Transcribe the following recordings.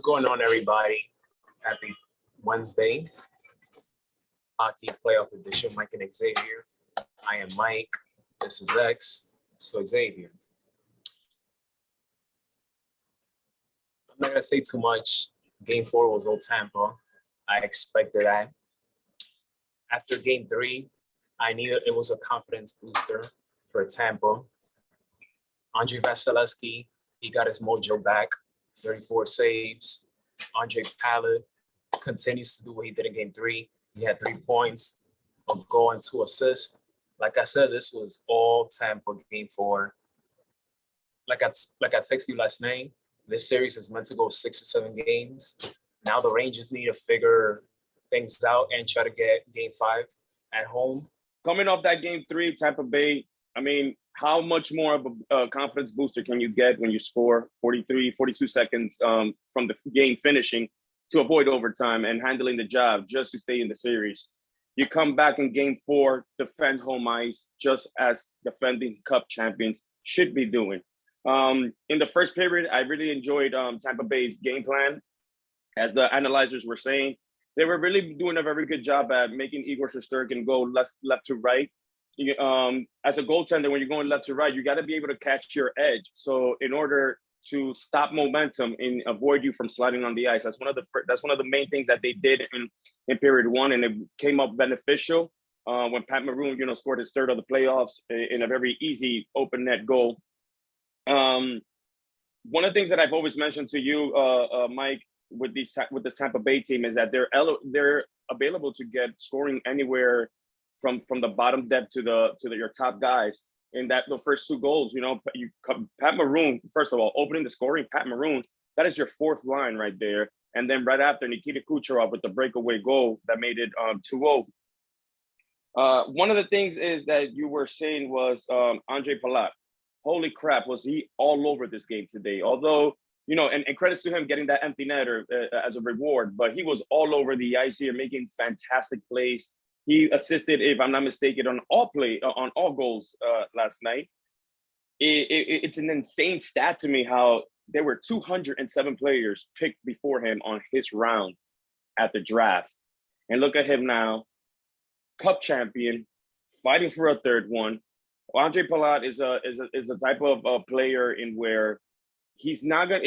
going on, everybody? Happy Wednesday. Hockey playoff edition. Mike and Xavier. I am Mike. This is X. So Xavier. I'm not gonna say too much. Game 4 was old Tampa. I expected that. After game 3, I knew it was a confidence booster for Tampa. Andre Vasilevsky, he got his mojo back. 34 saves. Andre Palat continues to do what he did in game 3. He had 3 points, a goal and 2 assists. Like I said, this was all Tampa game 4. Like I texted you last night, this series is meant to go 6 or 7 games. Now the Rangers need to figure things out and try to get game 5 at home. Coming off that game 3, Tampa Bay, I mean, how much more of a confidence booster can you get when you score 43, 42 seconds from the game finishing to avoid overtime and handling the job just to stay in the series? You come back in game 4, defend home ice, just as defending cup champions should be doing. In the first period, I really enjoyed Tampa Bay's game plan. As the analyzers were saying, they were really doing a very good job at making Igor Shesterkin go left to right. As a goaltender, when you're going left to right, you got to be able to catch your edge. So in order to stop momentum and avoid you from sliding on the ice, that's one of the main things that they did in period 1, and it came up beneficial when Pat Maroon, scored his 3rd of the playoffs in a very easy open net goal. One of the things that I've always mentioned to you, Mike, with this Tampa Bay team is that they're available to get scoring anywhere from the bottom depth to your top guys. In the first 2 goals, Pat Maroon, first of all, opening the scoring, Pat Maroon, that is your 4th line right there. And then right after, Nikita Kucherov with the breakaway goal that made it 2-0. One of the things is that you were saying was Andre Palat. Holy crap, was he all over this game today? Although, and credits to him getting that empty netter as a reward, but he was all over the ice here, making fantastic plays. He assisted, if I'm not mistaken, on all goals last night. It's an insane stat to me how there were 207 players picked before him on his round at the draft. And look at him now, cup champion, fighting for a 3rd one. Andre Palat is a type of player in where he's not gonna.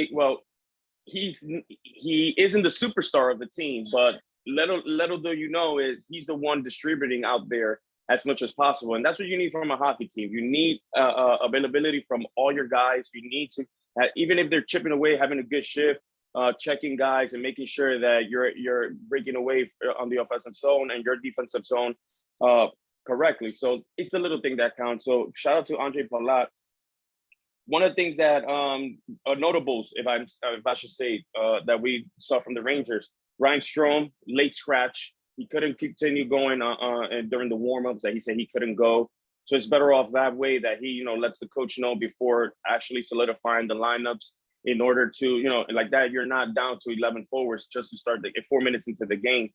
He isn't the superstar of the team, but little do you know is he's the one distributing out there as much as possible, and that's what you need from a hockey team. You need availability from all your guys. You need to, even if they're chipping away, having a good shift, checking guys and making sure that you're breaking away on the offensive zone and your defensive zone correctly. So it's the little thing that counts. So shout out to Andre Palat. One of the things that notables, if I should say, that we saw from the Rangers, Ryan Strome, late scratch. He couldn't continue going during the warm-ups that he said he couldn't go. So it's better off that way that he, lets the coach know before actually solidifying the lineups in order to, like that, you're not down to 11 forwards just to start 4 minutes into the game.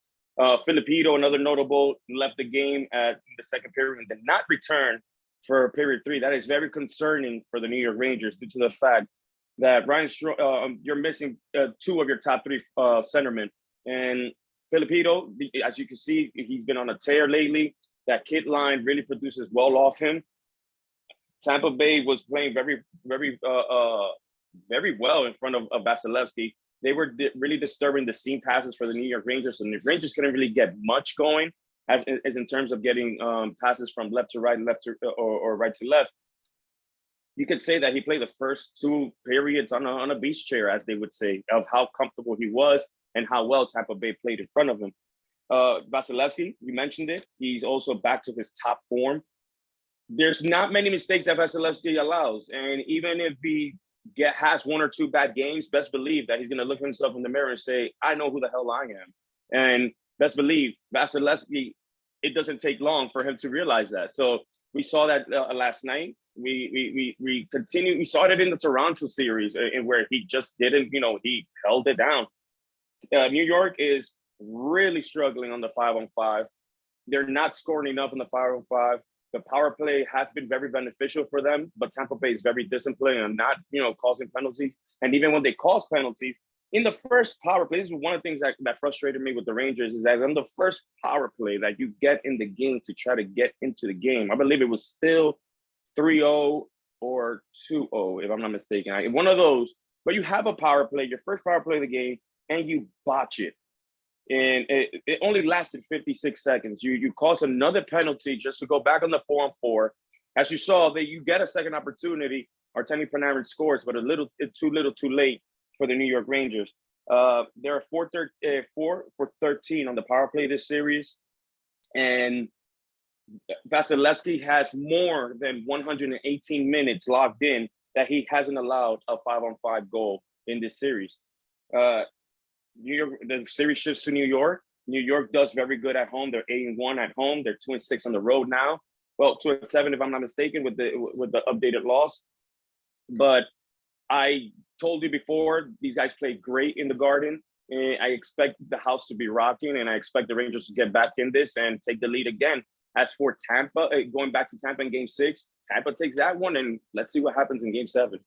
Filipino, another notable, left the game at the 2nd period and did not return for period 3. That is very concerning for the New York Rangers due to the fact that Ryan Strome, you're missing 2 of your top 3 centermen. And Filipino, as you can see, he's been on a tear lately. That kid line really produces well off him. Tampa Bay was playing very, very, very well in front of Vasilevsky. They were really disturbing the seam passes for the New York Rangers, and the Rangers couldn't really get much going as in terms of getting passes from left to right, or right to left. You could say that he played the first 2 periods on a beach chair, as they would say, of how comfortable he was and how well Tampa Bay played in front of him. Vasilevsky, you mentioned it. He's also back to his top form. There's not many mistakes that Vasilevsky allows. And even if he has 1 or 2 bad games, best believe that he's going to look himself in the mirror and say, I know who the hell I am. And best believe Vasilevsky, it doesn't take long for him to realize that. So we saw that last night. We continue. We saw it in the Toronto series in where he just didn't, he held it down. New York is really struggling on the 5-on-5. They're not scoring enough on the 5-on-5. The power play has been very beneficial for them, but Tampa Bay is very disciplined and not, causing penalties. And even when they cause penalties, in the first power play, this is one of the things that frustrated me with the Rangers is that on the first power play that you get in the game to try to get into the game, I believe it was still 3-0 or 2-0, if I'm not mistaken. One of those, but you have a power play, your first power play of the game, and you botch it. And it only lasted 56 seconds. You cause another penalty just to go back on the 4-on-4. As you saw, that you get a second opportunity. Artemi Panarin scores, but too little, too late for the New York Rangers. They're 4 for 13 on the power play this series, and Vasilevsky has more than 118 minutes logged in that he hasn't allowed a 5-on-5 goal in this series. New York, the series shifts to New York. New York does very good at home. They're 8-1 at home. They're 2-6 on the road now. Well, 2-7 if I'm not mistaken with the updated loss. But I told you before, these guys played great in the Garden. And I expect the house to be rocking, and I expect the Rangers to get back in this and take the lead again. As for Tampa, going back to Tampa in Game 6, Tampa takes that one, and let's see what happens in Game 7.